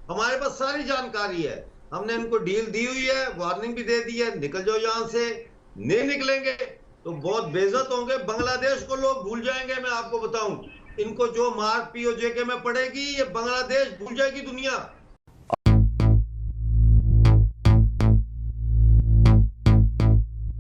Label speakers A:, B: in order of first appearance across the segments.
A: हमारे पास सारी जानकारी है, हमने इनको डील दी हुई है, वार्निंग भी दे दी है, निकल जाओ यहां से। नहीं निकलेंगे तो बहुत बेइज्जत होंगे, बांग्लादेश को लोग भूल जाएंगे। मैं आपको बताऊं, इनको जो मार पीओजे में पड़ेगी, ये बांग्लादेश भूल जाएगी दुनिया।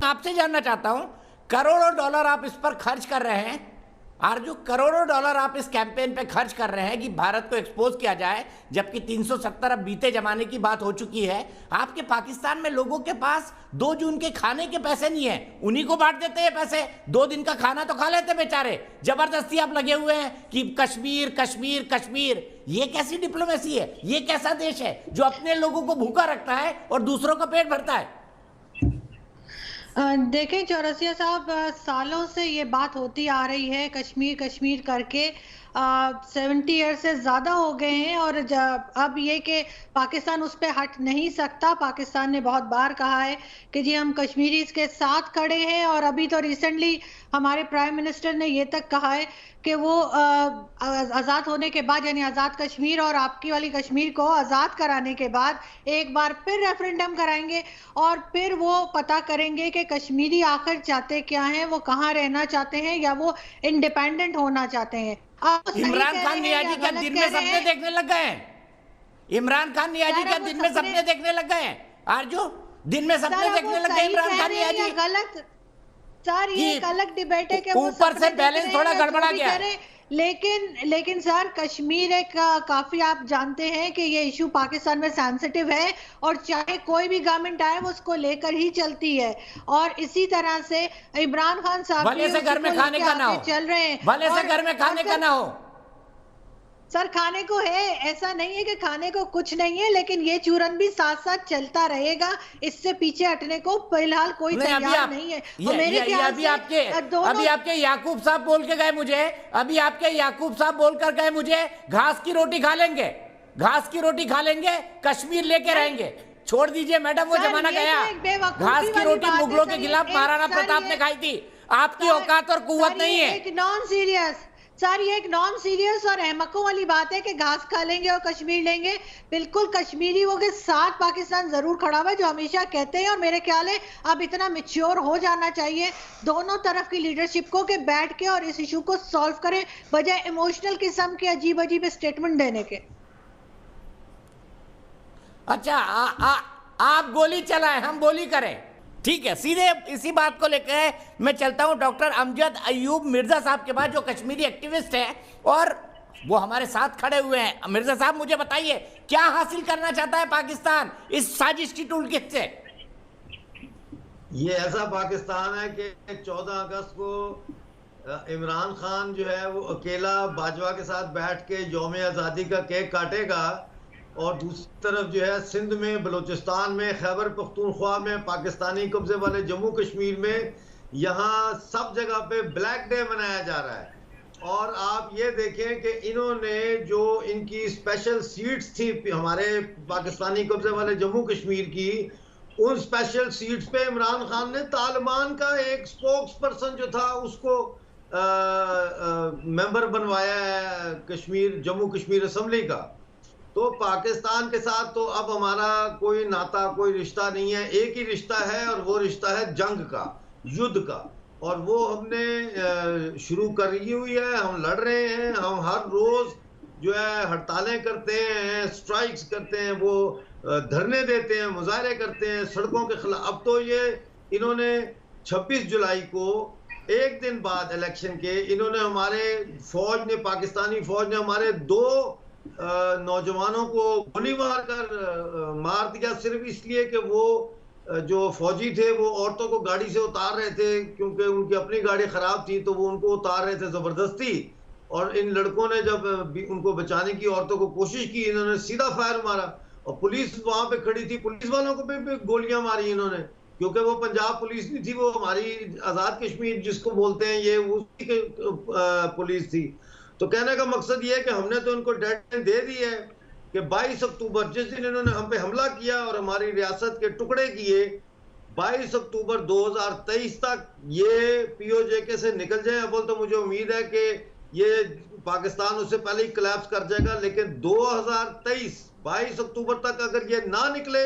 B: आपसे जानना चाहता हूं, करोड़ों डॉलर आप इस पर खर्च कर रहे हैं, और जो करोड़ों डॉलर आप इस कैंपेन पे खर्च कर रहे हैं कि भारत को एक्सपोज किया जाए, जबकि 370 अब बीते जमाने की बात हो चुकी है। आपके पाकिस्तान में लोगों के पास 2 जून के खाने के पैसे नहीं है, उन्हीं को बांट देते हैं पैसे। 2 दिन का खाना तो खा लेते बेचारे। जबरदस्ती आप लगे हुए हैं कि कश्मीर कश्मीर कश्मीर। ये कैसी डिप्लोमेसी है? ये कैसा देश है जो अपने लोगों को भूखा रखता है और दूसरों का पेट भरता है?
C: देखें चौरसिया साहब, सालों से ये बात होती आ रही है, कश्मीर कश्मीर करके 70 ईयर से ज़्यादा हो गए हैं। और अब ये कि पाकिस्तान उस पर हट नहीं सकता। पाकिस्तान ने बहुत बार कहा है कि जी हम कश्मीरीज के साथ खड़े हैं, और अभी तो रिसेंटली हमारे प्राइम मिनिस्टर ने ये तक कहा है कि वो आज़ाद होने के बाद, यानी आज़ाद कश्मीर और आपकी वाली कश्मीर को आज़ाद कराने के बाद एक बार फिर रेफरेंडम कराएंगे, और फिर वो पता करेंगे कि कश्मीरी आखिर चाहते क्या हैं, वो कहाँ रहना चाहते हैं, या वो इंडिपेंडेंट होना चाहते हैं।
B: इमरान खान नियाजी क्या दिन में सपने देखने लग गए हैं? इमरान खान नियाजी क्या दिन में सपने देखने लग गए हैं? आरजू, दिन में सपने देखने लग गए इमरान खान नियाजी?
C: गलत सर, ये एक अलग डिबेट है कि
B: ऊपर से बैलेंस थोड़ा गड़बड़ा गया।
C: लेकिन सर, कश्मीर एक काफी आप जानते हैं कि ये इशू पाकिस्तान में सेंसिटिव है, और चाहे कोई भी गवर्नमेंट आए वो उसको लेकर ही चलती है। और इसी तरह से इमरान खान साहब
B: भले से घर में खाने का ना हो,
C: चल रहे हैं,
B: भले से घर में खाने का ना हो।
C: सर खाने को है, ऐसा नहीं है कि खाने को कुछ नहीं है, लेकिन ये चूरन भी साथ साथ चलता रहेगा। इससे पीछे हटने को फिलहाल कोई तैयार नहीं है।
B: मेरे ख्याल से अभी आपके याकूब साहब बोल के गए मुझे, अभी आपके याकूब साहब बोल कर गए मुझे, घास की रोटी खा लेंगे, घास की रोटी खा लेंगे, कश्मीर लेके रहेंगे। छोड़ दीजिए मैडम, वो जमाना गया। घास की रोटी मुगलों के खिलाफ महाराणा प्रताप ने खाई थी। आपकी औकात और कुव्वत नहीं है।
C: एक नॉन सीरियस सर, ये एक नॉन सीरियस और अहमकों वाली बात है कि घास खा लेंगे और कश्मीर लेंगे। बिल्कुल कश्मीरियों के साथ पाकिस्तान जरूर खड़ा हुआ है, जो हमेशा कहते हैं। और मेरे ख्याल है अब इतना मैच्योर हो जाना चाहिए दोनों तरफ की लीडरशिप को कि बैठ के और इस इशू को सॉल्व करें, बजाय इमोशनल किस्म के अजीब अजीब स्टेटमेंट देने के।
B: अच्छा, आप गोली चलाएं, हम बोली करें, ठीक है। सीधे इसी बात को लेकर मैं चलता हूं डॉक्टर अमजद अयूब मिर्जा साहब के पास, जो कश्मीरी एक्टिविस्ट हैं और वो हमारे साथ खड़े हुए हैं। मिर्जा साहब, मुझे बताइए क्या हासिल करना चाहता है पाकिस्तान इस साजिश की टूलकिट से?
A: ये ऐसा पाकिस्तान है कि 14 अगस्त को इमरान खान जो है वो अकेला बाजवा के साथ बैठ के यौम आज़ादी का केक काटेगा, और दूसरी तरफ जो है सिंध में, बलूचिस्तान में, खैबर पख्तूनख्वा में, पाकिस्तानी कब्जे वाले जम्मू कश्मीर में, यहाँ सब जगह पे ब्लैक डे मनाया जा रहा है। और आप ये देखें कि इन्होंने जो इनकी स्पेशल सीट्स थी हमारे पाकिस्तानी कब्जे वाले जम्मू कश्मीर की, उन स्पेशल सीट्स पे इमरान खान ने तालिबान का एक स्पोक्स पर्सन जो था उसको मेंबर बनवाया है कश्मीर, जम्मू कश्मीर असम्बली का। तो पाकिस्तान के साथ तो अब हमारा कोई नाता, कोई रिश्ता नहीं है। एक ही रिश्ता है, और वो रिश्ता है जंग का, युद्ध का। और वो हमने शुरू करी हुई है, हम लड़ रहे हैं। हम हर रोज जो है हड़तालें करते हैं, स्ट्राइक्स करते हैं, वो धरने देते हैं, मुजाहरे करते हैं सड़कों के खिलाफ। अब तो ये इन्होंने 26 जुलाई को, एक दिन बाद इलेक्शन के, इन्होंने हमारे फौज ने, पाकिस्तानी फौज ने हमारे 2 नौजवानों को गोली मार दिया, सिर्फ इसलिए कि वो जो फौजी थे वो औरतों को गाड़ी से उतार रहे थे, क्योंकि उनकी अपनी गाड़ी खराब थी, तो वो उनको उतार रहे थे जबरदस्ती। और इन लड़कों ने जब उनको बचाने की, औरतों को कोशिश की, इन्होंने सीधा फायर मारा, और पुलिस वहां पे खड़ी थी, पुलिस वालों को भी गोलियां मारी इन्होंने, क्योंकि वो पंजाब पुलिस नहीं थी, वो हमारी आजाद कश्मीर जिसको बोलते हैं ये उसी की पुलिस थी। तो कहने का मकसद ये है कि हमने तो उनको डेडलाइन दे दी है कि 22 अक्टूबर, जिस दिन इन्होंने हम पे हमला किया और हमारी रियासत के टुकड़े किए, 22 अक्टूबर 2023 तक ये पीओजे से निकल जाए। अव्वल तो मुझे उम्मीद है कि ये पाकिस्तान उससे पहले ही कोलैप्स कर जाएगा, लेकिन 2023 22 अक्टूबर तक अगर ये ना निकले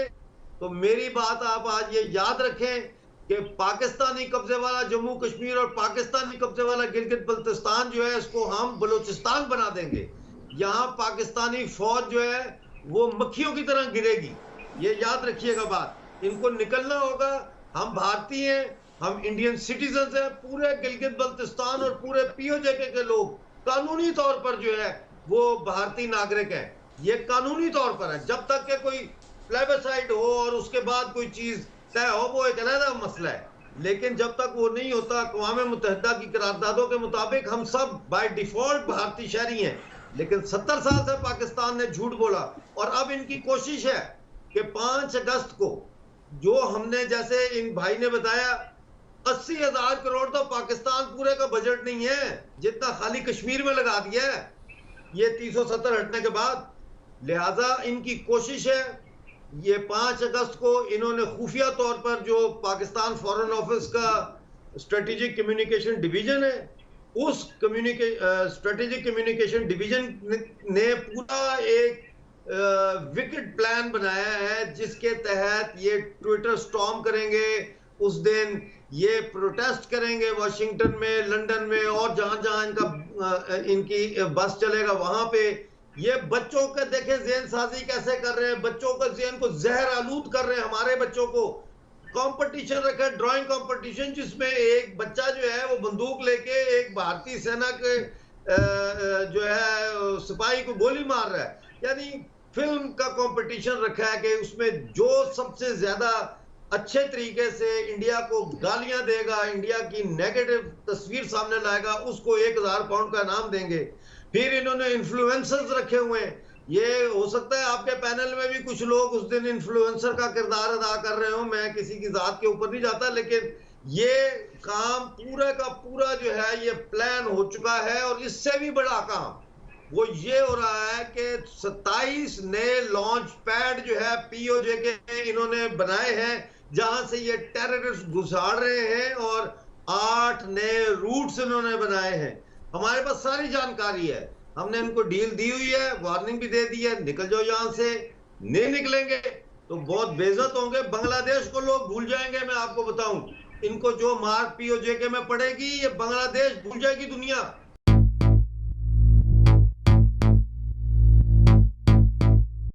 A: तो मेरी बात आप आज ये याद रखें कि पाकिस्तानी कब्जे वाला जम्मू कश्मीर और पाकिस्तानी कब्जे वाला गिलगित बल्तिस्तान जो है इसको हम बलूचिस्तान बना देंगे। यहाँ पाकिस्तानी फौज जो है वो मक्खियों की तरह गिरेगी, ये याद रखिएगा बात। इनको निकलना होगा। हम भारतीय हैं, हम इंडियन सिटीजन हैं। पूरे गिलगित बल्तिस्तान और पूरे पीओजेके के लोग कानूनी तौर पर जो है वो भारतीय नागरिक हैं, ये कानूनी तौर पर है। जब तक के कोई प्लेबिसाइड हो और उसके बाद कोई चीज तय हो वो एक अलग मसला है, लेकिन जब तक वो नहीं होता, अक़वाम मुत्तहिदा की करारदादों के मुताबिक हम सब बाय डिफॉल्ट भारतीय शहरी हैं। लेकिन 70 साल से पाकिस्तान ने झूठ बोला और अब इनकी कोशिश है कि 5 अगस्त को जो हमने, जैसे इन भाई ने बताया, 80,000 करोड़ तो पाकिस्तान पूरे का बजट नहीं है जितना खाली कश्मीर में लगा दिया है ये 370 हटने के बाद। लिहाजा इनकी कोशिश है ये 5 अगस्त को इन्होंने खुफिया तौर पर, जो पाकिस्तान फॉरेन ऑफिस का स्ट्रेटेजिक कम्युनिकेशन डिवीजन है, उस स्ट्रेटेजिक कम्युनिकेशन डिवीजन ने पूरा एक विकेट प्लान बनाया है जिसके तहत ये ट्विटर स्टॉर्म करेंगे। उस दिन ये प्रोटेस्ट करेंगे वाशिंगटन में, लंदन में और जहां जहां इनकी बस चलेगा वहां पे। ये बच्चों के देखे ज़हन साजी कैसे कर रहे हैं, बच्चों के ज़हन को जहर आलूद कर रहे हैं। हमारे बच्चों को कंपटीशन रखा है, ड्राइंग कंपटीशन, जिसमें एक बच्चा जो है वो बंदूक लेके एक भारतीय सेना के जो है सिपाही को गोली मार रहा है। यानी फिल्म का कंपटीशन रखा है कि उसमें जो सबसे ज्यादा अच्छे तरीके से इंडिया को गालियां देगा, इंडिया की नेगेटिव तस्वीर सामने लाएगा, उसको 1000 पाउंड का इनाम देंगे। फिर इन्होंने इन्फ्लुएंसर्स रखे हुए हैं। ये हो सकता है आपके पैनल में भी कुछ लोग उस दिन इन्फ्लुएंसर का किरदार अदा कर रहे हो, मैं किसी की जात के ऊपर नहीं जाता, लेकिन ये काम पूरा का पूरा जो है ये प्लान हो चुका है। और इससे भी बड़ा काम वो ये हो रहा है कि 27 नए लॉन्च पैड जो है पीओजे के इन्होंने बनाए हैं जहां से ये टेररिस्ट घुसाड़ रहे हैं, और 8 नए रूट्स इन्होंने बनाए हैं। हमारे पास सारी जानकारी है, हमने इनको डील दी हुई है, वार्निंग भी दे दी है, निकल जाओ यहां से। नहीं निकलेंगे तो बहुत बेइज्जत होंगे, बांग्लादेश को लोग भूल जाएंगे। मैं आपको बताऊं, इनको जो मार पीओजे के में पड़ेगी ये बांग्लादेश भूल जाएगी दुनिया।